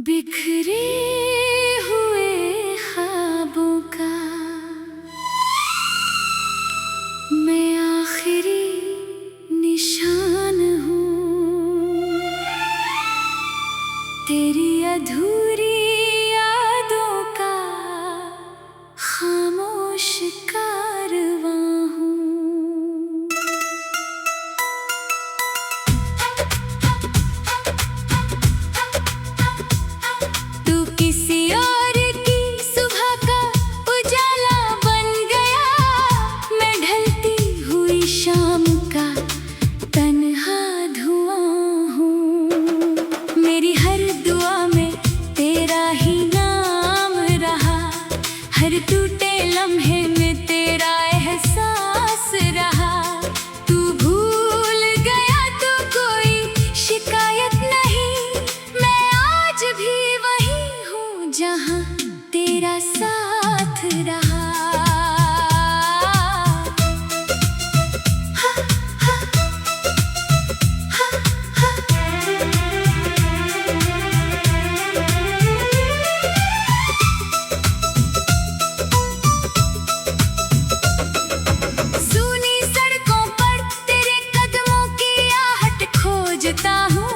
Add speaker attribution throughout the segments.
Speaker 1: बिखरे हुए ख्वाबों का मैं आखिरी निशान हूँ। तेरी अधूरी यादों का खामोश कारवां हूँ। तू किसी और की सुबह का उजाला बन गया, मैं ढलती हुई शाम का तन्हा धुआं हूँ। मेरी हर दुआ में तेरा ही नाम रहा, हर टूटे लम्हे में तेरा एहसास रहा। तू भूल गया तो कोई शिकायत नहीं, मैं आज भी वही हूँ जहाँ तेरा साथ रहा। सूनी सड़कों पर तेरे कदमों की आहट खोजता हूँ,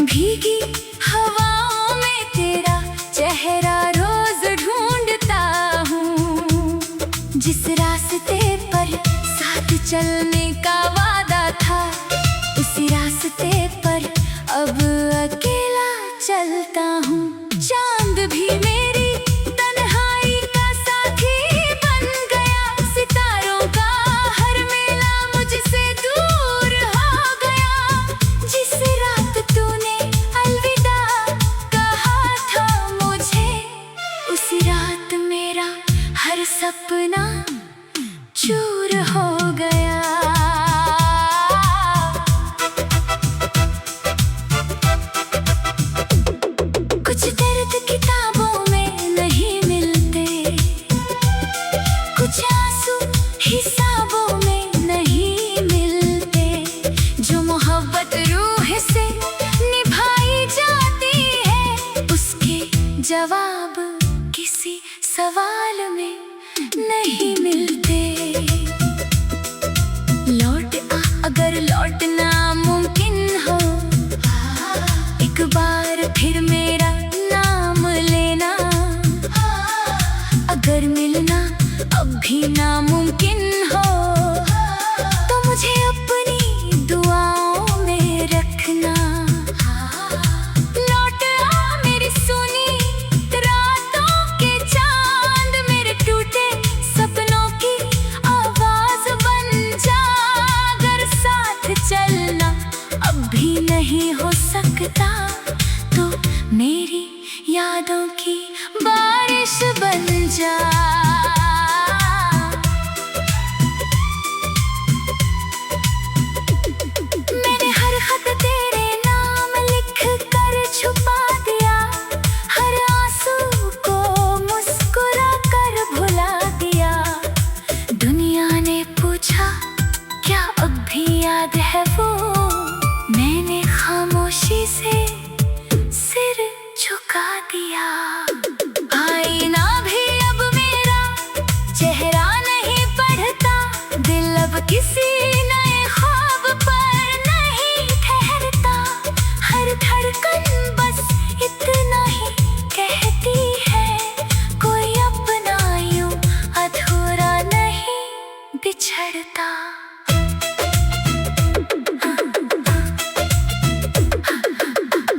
Speaker 1: भीगी हवाओं में तेरा चेहरा रोज ढूंढता हूँ। जिस रास्ते पर साथ चलने का वादा था, उसी रास्ते पर अब अकेला चलता हूँ। चांद भी मेरी तन्हाई का साथी बन गया, सितारों का हर मेला मुझसे दूर हो गया। जिस रात तूने अलविदा कहा था मुझे, उसी रात मेरा हर सपना चूर हो गया। कुछ दर्द किताबों में नहीं मिलते, कुछ आंसू हिसाबों में नहीं मिलते। जो मोहब्बत रूह से निभाई जाती है, उसके जवाब किसी सवाल में नहीं मिलते। लौट आ अगर लौटना मुमकिन हो, एक बार फिर मेरा नाम लेना। अगर मिलना अब भी नामुमकिन हो, तो मुझे अपनी दुआओं में रखना। लौट आ मेरी सुनी रातों के चांद, मेरे टूटे सपनों की आवाज बन जा। अगर साथ चलना अब भी नहीं हो सकता, तो मेरी यादों की बारिश बन जा। मैंने हर खत तेरे नाम लिख कर छुपा दिया, हर आंसू को मुस्कुरा कर भुला दिया। दुनिया ने पूछा क्या अब भी याद है वो, मैंने खामोशी से सिर झुका दिया। आईना भी अब मेरा चेहरा नहीं पढ़ता, दिल अब किसी नए ख्वाब पर नहीं ठहरता। हर धड़कन बस इतना ही कहती है, कोई अपना यूं अधूरा नहीं बिछड़ता।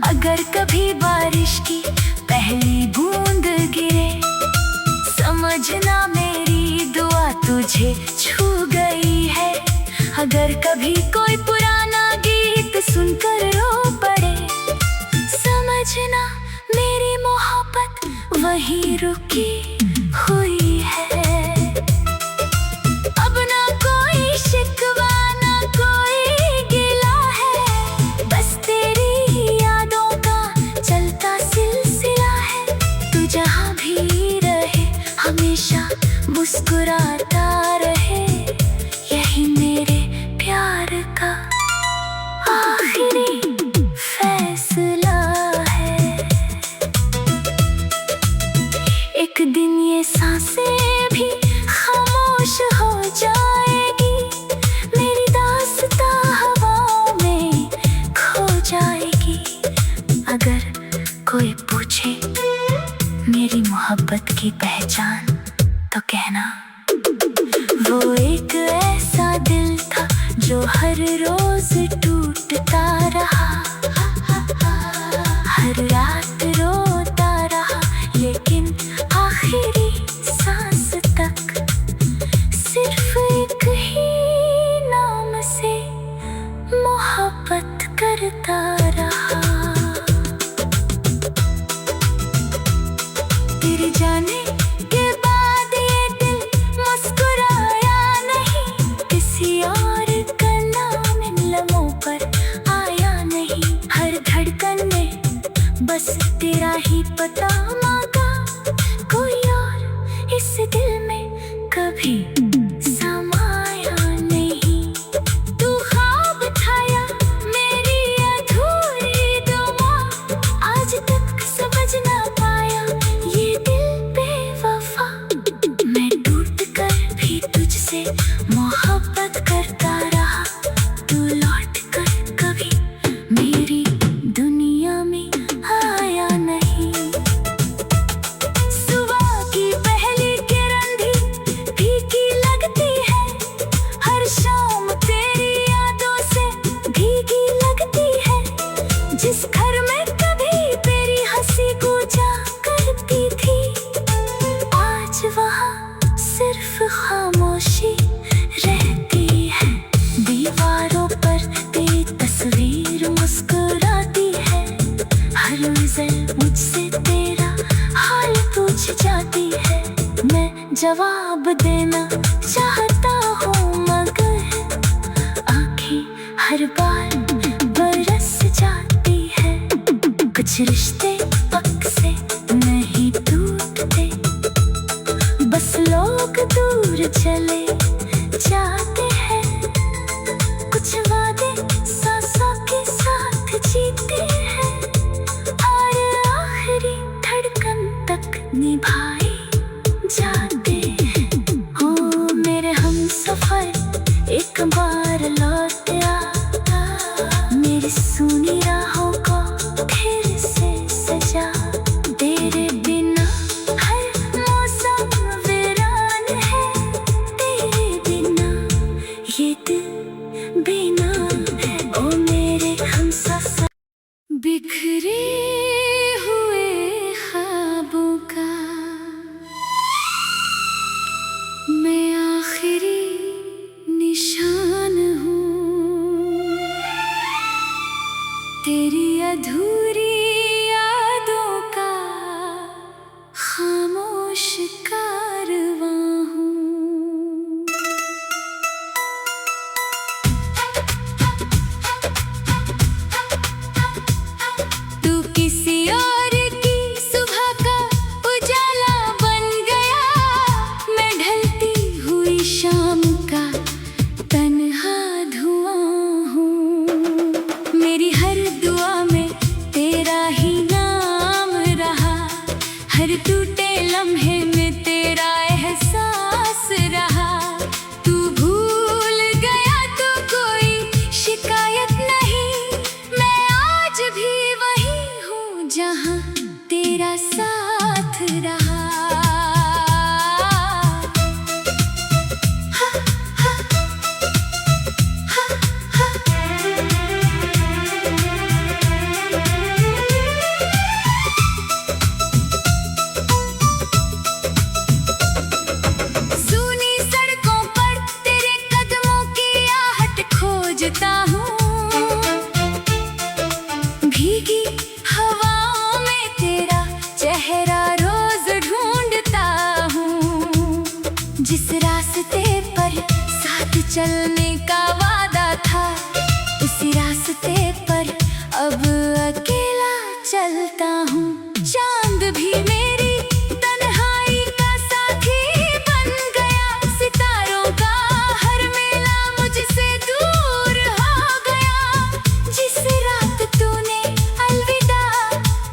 Speaker 1: अगर कभी बारिश की पहली बूंद गिरे, समझना मेरी दुआ तुझे छू गई है। अगर कभी कोई पुराना गीत सुनकर रो पड़े, समझना मेरी मोहब्बत वहीं रुकी हुई है। अब ना कोई शिकवा ना कोई गिला है, बस तेरी ही यादों का चलता सिलसिला है। तू जहाँ भी रहे हमेशा मुस्कुराता रहे, यही मेरे प्यार का आखिरी फैसला। जाएगी। अगर कोई पूछे मेरी मोहब्बत की पहचान तो कहना, वो एक ऐसा दिल था जो हर रोज टूटता रहा, हर रात रोता रहा, लेकिन आखिरी सांस तक सिर्फ एक ही नाम से मोहब्बत करता रहा। तेरे जाने के बाद ये दिल मुस्कुराया नहीं, किसी और का नाम इन लम्हों पर आया नहीं। हर धड़कन में बस तेरा ही पता मांगा, कोई और इस दिल में कभी समाया नहीं। तू ख्वाब था या मेरी अधूरी दुआ, आज तक समझ ना पाया ये दिल बेवफा। मैं टूट कर भी तुझसे मोहब्बत करता रहा, तू लौट कर कभी मेरी दुनिया में आया नहीं। सुबह की पहली किरण भी फीकी लगती है, हर शाम तेरी यादों से भीगी लगती है। जिस घर में कभी तेरी हंसी गूंजा करती थी, आज वहाँ सिर्फ खामोशी रहती है। दीवारों पर तेरी तस्वीर मुस्कुराती है, हर नज़र मुझसे तेरा हाल पूछ जाती है। मैं जवाब देना चाहता हूँ मगर आँखें हर बार बरस जाती है। कुछ रिश्ते वक्त से नहीं टूटते, बस लोग दूर चले जाते हैं। कुछ वादे सांसों के साथ जीते हैं, और आखिरी धड़कन तक निभाए जाते हैं। हो मेरे हमसफर एक बार लौट आ, मेरी सुनी राहों को फिर से सजा। तेरे बिना हर मौसम वीरान है, तेरे बिना ये दिल बेनाम है। ओ मेरे हमसफर बिखरे हुए ख्वाबों का मैं आखिरी निशान हूँ, तेरी अधूरी यादों का खामोश कारवां हूँ। तू किसी और की सुबह का उजाला बन गया, मैं ढलती हुई शाम का तन्हा धुआं हूँ। मेरी हर दुआ में तेरा ही नाम रहा, हर टूटे लम्हे में तेरा एहसास रहा। तू भूल गया तो कोई शिकायत नहीं, मैं आज भी वही हूँ जहाँ तेरा साथ रहा। सूनी सड़कों पर तेरे कदमों की आहट खोजता हूँ, भीगी हवाओं में तेरा चेहरा रोज ढूंढता हूँ। जिस रास्ते पर साथ चलने का वादा था, उसी रास्ते पर अब अकेला चलता हूँ। चांद भी मेरी तन्हाई का साथी बन गया, सितारों का हर मेला मुझसे दूर हो गया। जिस रात तूने अलविदा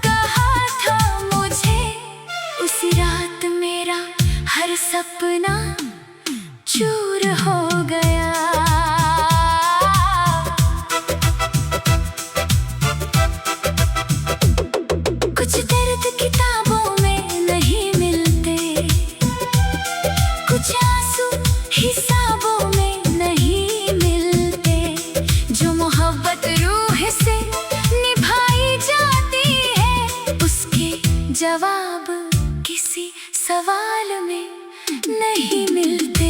Speaker 1: कहा था मुझे, उसी रात मेरा हर सपना चूर हो गया। जवाब किसी सवाल में नहीं मिलते।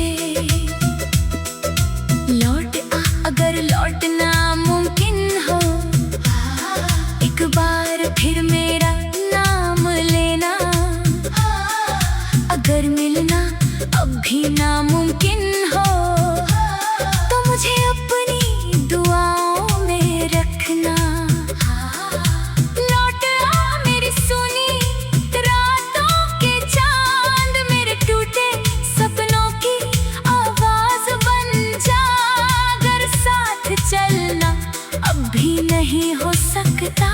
Speaker 1: लौट आ अगर लौटना मुमकिन हो, एक बार फिर मेरा नाम लेना। अगर मिलना अब भी नामुमकिन हो, तो मुझे अपनी दुआओं में रखना। लौट आ मेरी सुनी रातों के चांद, मेरे टूटे सपनों की आवाज बन जा। अगर साथ चलना अब भी नहीं हो सकता,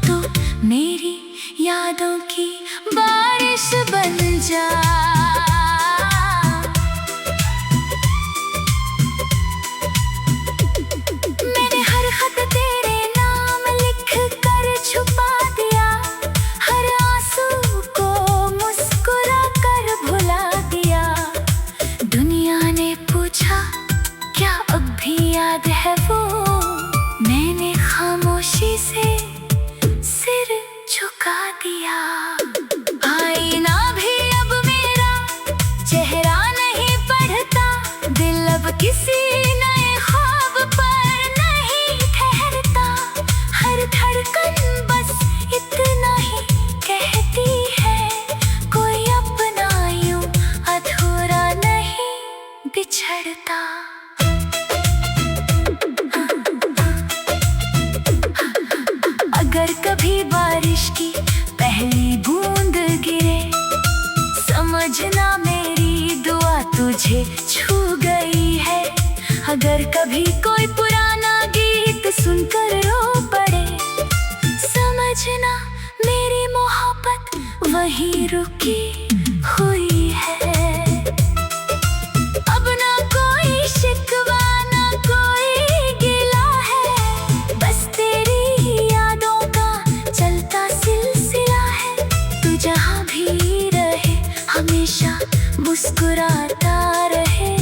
Speaker 1: तो मेरी यादों की बारिश बन जा। मैंने हर खत तेरे नाम लिख कर छुपा दिया, हर आंसू को मुस्कुरा कर भुला दिया। दुनिया ने पूछा क्या अब भी याद है वो, मैंने खामोशी से सिर झुका दिया। आईना भी अब मेरा चेहरा नहीं पढ़ता, दिल अब किसी नए ख्वाब पर नहीं ठहरता। हर धड़कन बस इतना ही कहती है, कोई अपना यूं अधूरा नहीं बिछड़ता। अगर कभी बारिश की पहली बूंद गिरे, समझना मेरी दुआ तुझे छू गई है। अगर कभी कोई पुराना गीत सुनकर रो पड़े, समझना मेरी मोहब्बत वहीं रुकी हुई है। अब ना कोई शिकवा ना कोई गिला है, बस तेरी यादों का चलता सिलसिला है। तू जहाँ भी रहे हमेशा मुस्कुराता रहे,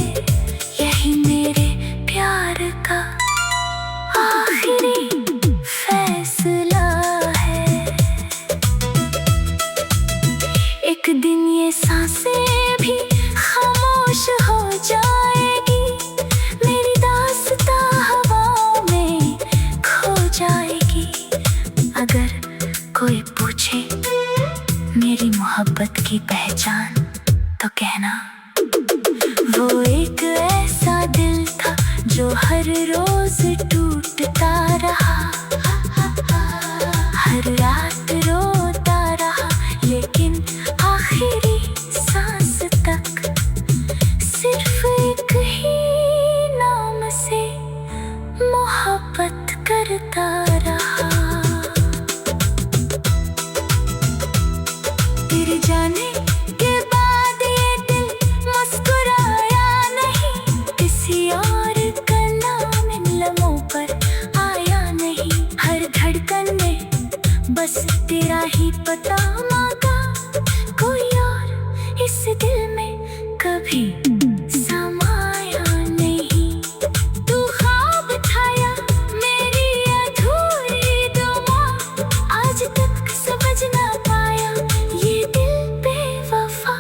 Speaker 1: यही मेरे प्यार का आखिरी फैसला है। एक दिन ये सांसें भी खामोश हो जाएगी, मेरी दास्तां हवाओं में खो जाएगी। अगर कोई पूछे मेरी मोहब्बत की पहचान, तो कहना वो एक ऐसा दिल था जो हर रोज टूटता रहा, हर रात रोता रहा, लेकिन आखिरी सांस तक सिर्फ एक ही नाम से मोहब्बत करता रहा। तेरे जाने के बाद ये दिल मुस्कुराया नहीं, किसी और का नाम इन लम्हों पर आया नहीं। हर धड़कन में बस तेरा ही पता मांगा, कोई और इस दिल में कभी समाया नहीं। तू ख्वाब था या मेरी अधूरी दुआ, आज तक समझ ना पाया ये दिल बेवफा।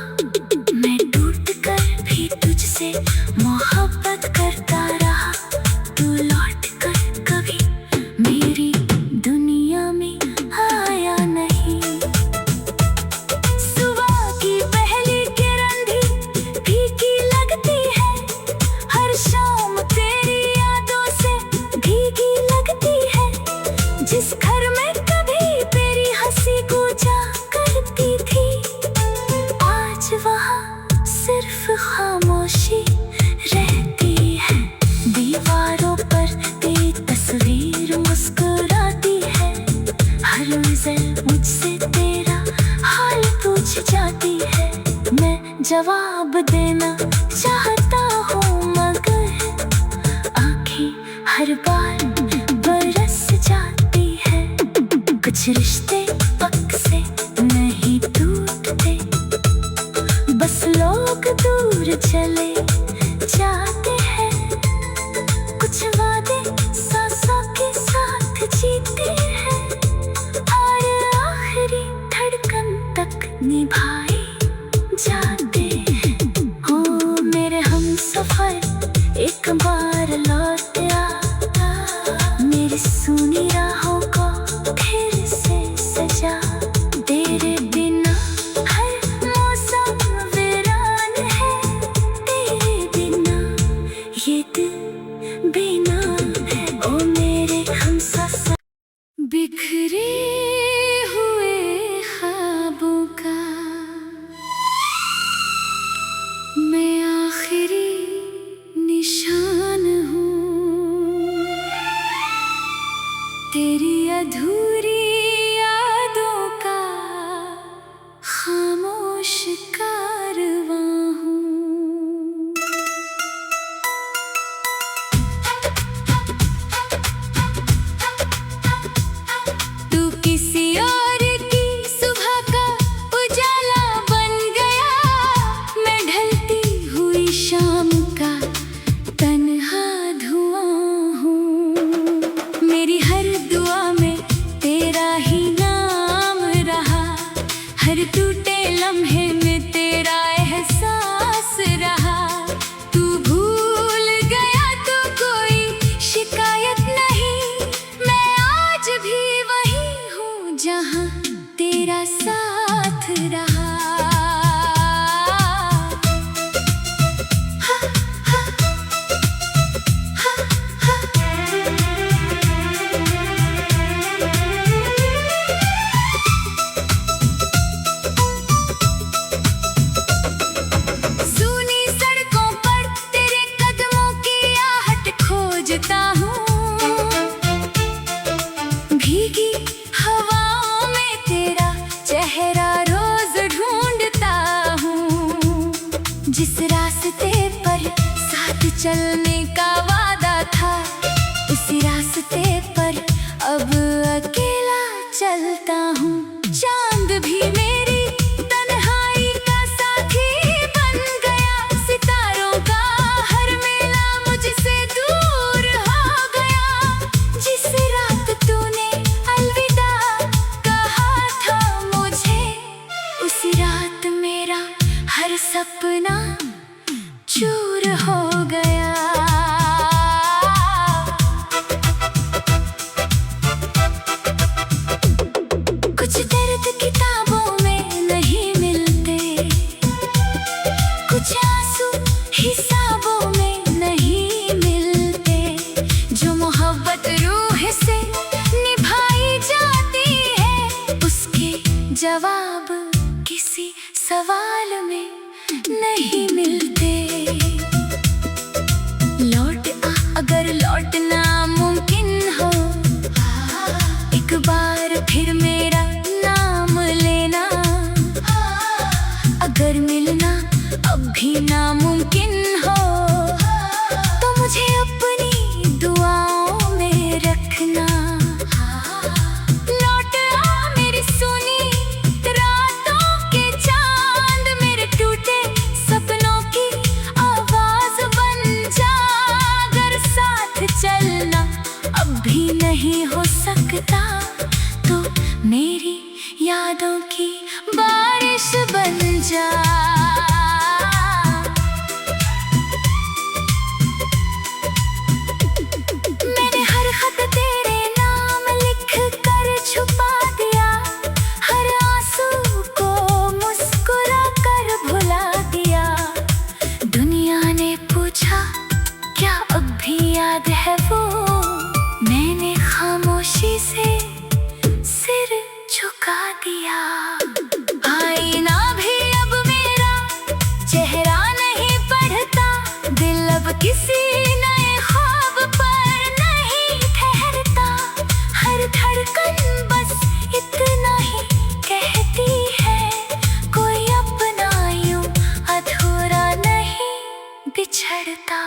Speaker 1: मैं टूट कर भी तुझसे मोहब्बत करता रहा, तू लौट कर कभी मेरी दुनिया में आया नहीं। सुबह की पहली किरण भी फीकी लगती है, हर शाम तेरी यादों से भीगी लगती है। जिस घर में कभी तेरी हंसी गूंजा करती थी, आज वहाँ सिर्फ खामोशी रहती है। दीवारों पर तेरी तस्वीर मुस्कुराती है, हर नज़र मुझसे तेरा हाल पूछ जाती है। मैं जवाब देना चाहता हूँ मगर आँखें हर बार बरस जाती है। कुछ रिश्ते वक्त से नहीं टूटते, बस लोग दूर चले जाते हैं। कुछ वादे सांसों के साथ जीते हैं, और आखिरी धड़कन हुए ख्वाबों का मैं आखिरी निशान हूँ, तेरी अधूरी यादों का खामोश कारवां हूँ। तू किसी और की सुबह का उजाला बन गया, मैं ढलती हुई शाम का तन्हा धुआं हूँ। मेरी हर दुआ में तेरा ही नाम रहा, हर टूटे लम्हे में तेरा एहसास रहा। तू भूल गया तो कोई शिकायत नहीं, मैं आज भी वही हूँ जहाँ तेरा साथ रहा। सूनी सड़कों पर तेरे कदमों की आहट खोजता हूँ, भीगी हवाओं में तेरा चेहरा रोज ढूंढता हूँ। जिस रास्ते पर साथ चलने का वादा था, उसी रास्ते पर अब अकेला चलता हूँ। चांद भी मेरी तन्हाई का साथी बन गया, सितारों का हर मेला मुझसे दूर हो गया। जिस रात तूने अलविदा कहा था मुझे, उसी रात मेरा हर सपना चूर हो गया। कुछ दर्द किताबों में नहीं मिलते, कुछ आंसू हिसाबों में नहीं मिलते। जो मोहब्बत रूह से निभाई जाती है, उसके जवाब किसी सवाल में नहीं मिलते। लौट आ अगर लौटना मुमकिन हो, एक बार फिर मेरा नाम लेना। अगर मिलना अब भी नामुमकिन हो, तो मुझे अपनी दुआओं में रखना। लौट आ मेरी सुनी रातों के चांद, मेरे टूटे सपनों की आवाज बन जा। अगर साथ चलना अब भी नहीं हो सकता, तो मेरी यादों की बारिश बन जा। मैंने हर खत तेरे नाम लिख कर छुपा दिया, हर आंसू को मुस्कुरा कर भुला दिया। दुनिया ने पूछा क्या अब भी याद है वो, मैंने खामोशी से सिर झुका दिया। आईना भी अब मेरा चेहरा नहीं पढ़ता, दिल अब किसी नए ख्वाब पर नहीं ठहरता। हर धड़कन बस इतना ही कहती है, कोई अपना यूं अधूरा नहीं बिछड़ता।